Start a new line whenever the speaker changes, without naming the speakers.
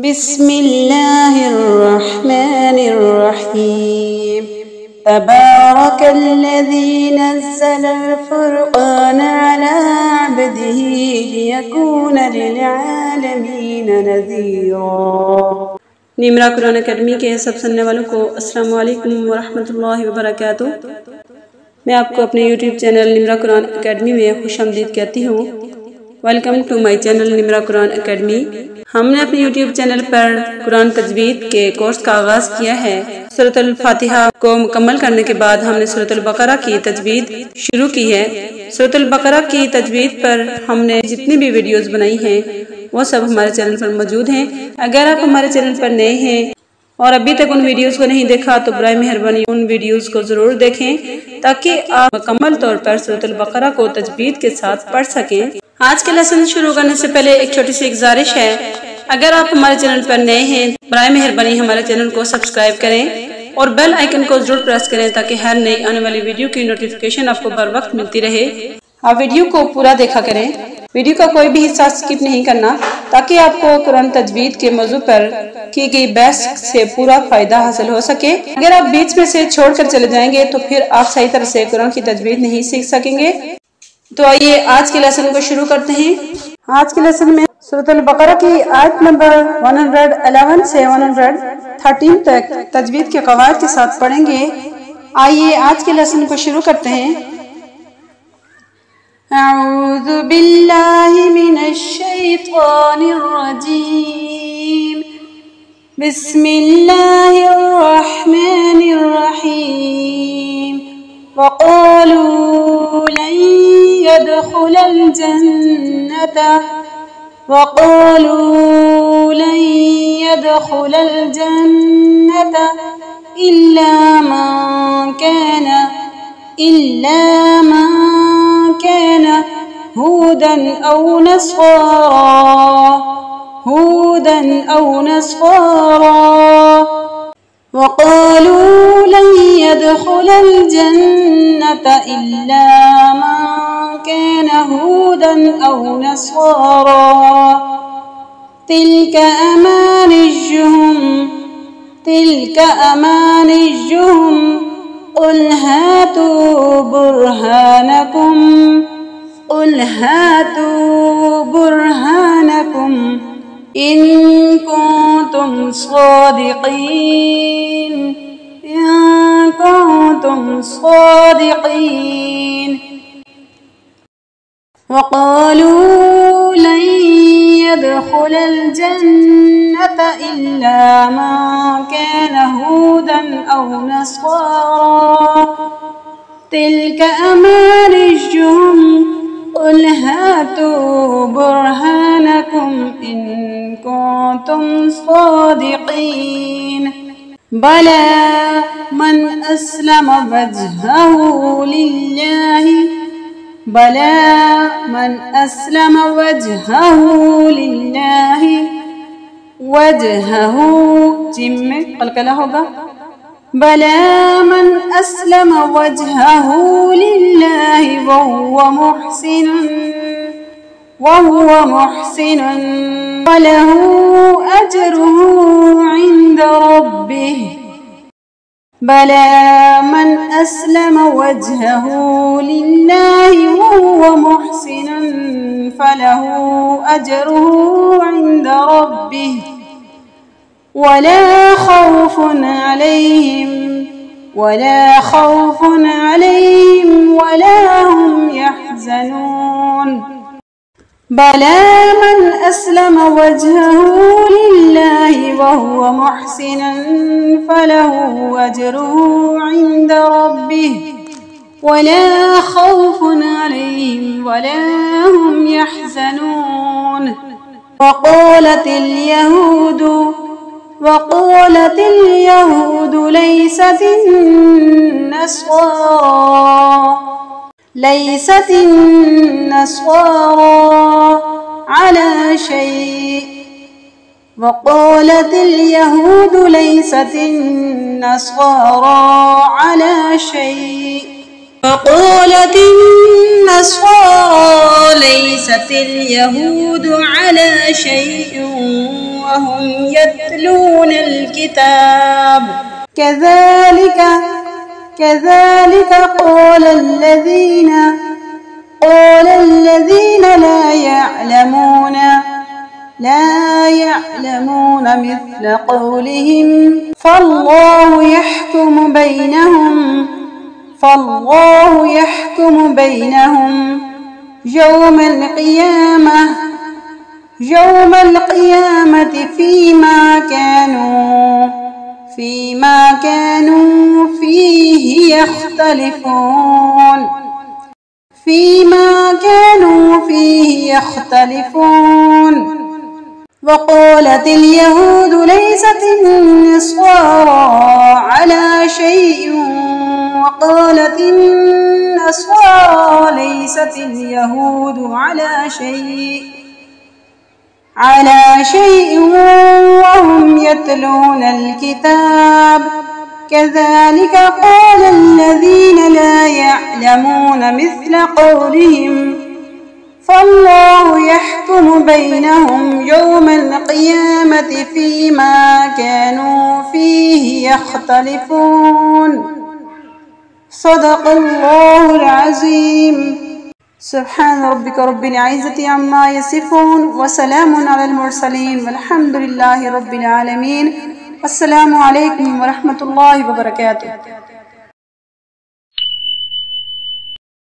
بسم الله الرحمن الرحيم تبارك الذي نزل الفرقان على عبده ليكون للعالمين نذيرا۔ نیمرا قرآن اکیڈمی کے سب سننے والوں کو السلام علیکم ورحمۃ اللہ وبرکاتہ۔ میں آپ کو اپنے YouTube channel Nimra Quran academy میں خوش آمدید کہتی ہوں۔ Welcome to my channel Nimra Quran academy. ہم نے اپنے یوٹیوب چینل پر قرآن تجوید کے کورس کا آغاز کیا ہے۔ سورۃ الفاتحہ کو مکمل کرنے کے بعد ہم نے سورۃ البقرہ کی تجوید شروع کی ہے۔ سورۃ البقرہ کی تجوید پر ہم نے جتنی بھی ویڈیوز بنائی ہیں وہ سب ہمارے چینل پر موجود ہیں۔ اگر آپ ہمارے چینل پر نئے ہیں اور ابھی تک ان ویڈیوز کو نہیں دیکھا تو برائے مہربانی ان ویڈیوز کو ضرور دیکھیں تاکہ آپ مکمل طور پر سورۃ البقرہ کو تجوید کے ساتھ پڑھ سکیں۔ آج کے لیسن شروع کرنے سے پہلے ایک چھوٹی سی گزارش ہے، اگر آپ ہمارے چینل پر نئے ہیں برائے مہربانی ہمارے چینل کو سبسکرائب کریں اور بیل آئیکن کو ضرور پریس کریں تاکہ ہر نئی آنے والی ویڈیو کی نوٹیفیکیشن آپ کو بر وقت ملتی رہے۔ آپ ویڈیو کو پورا دیکھا کریں، ویڈیو کا کوئی بھی حصہ سکپ نہیں کرنا تاکہ آپ کو قرآن تجوید کے موضوع پر کی گئی بحث سے پورا فائدہ حاصل ہو سکے۔ اگر آپ بیچ میں سے چھوڑ کر چلے جائیں گے تو پھر آپ صحیح طرح سے قرآن کی تجوید نہیں سیکھ سکیں گے۔ تو آئیے آج کے لیسن کو شروع کرتے ہیں۔ آج کے لیسن میں سورۃ البقرہ کی آیت نمبر 111 سے 113 تک تجوید کے قواعد کے ساتھ پڑھیں گے۔ آئیے آج کے لیسن کو شروع کرتے ہیں۔ اعوذ باللہ من الشیطان الرجیم، بسم اللہ الرحمن الرحیم۔ وقالوا لن يدخل الجنة إلا من كان هودا أو نصارى وقالوا لن يدخل الجنة إلا من كان هودا أو نصارى تلك أمانيهم قل هاتوا برهانكم إن كنتم صادقين وقالوا لن يدخل الجنة إلا من كان هودا أو نصارى تلك أمانيهم قل هاتوا برهانكم إن كنتم صادقين بلى من أسلم وجهه لله وهو محسن فله أجره عند ربه بلى من أسلم وجهه لله وهو محسن فله أجره عند ربه ولا خوف عليهم ولا هم يحزنون بلى من أسلم وجهه لله وهو محسن فله أجره عند ربه ولا خوف عليهم ولا هم يحزنون وقالت اليهود ليست النصارى على شيء وقالت اليهود ليست النصارى على شيء وقالت النصارى ليست اليهود على شيء وهم يتلون الكتاب كذلك قال الذين لا يعلمون مثل قولهم فالله يحكم بينهم يوم القيامة فيما كانوا فيه يختلفون وقالت اليهود ليست النصارى على شيء وقالت النصارى ليست اليهود على شيء وهم يتلون الكتاب كذلك قال الذين لا يعلمون مثل قولهم فالله يحكم بينهم يوم القيامة فيما كانوا فيه يختلفون صدق الله العظيم سبحان ربك رب العزة عما يصفون وسلام على المرسلين والحمد لله رب العالمين السلام علیکم ورحمۃ اللہ وبرکاتہ.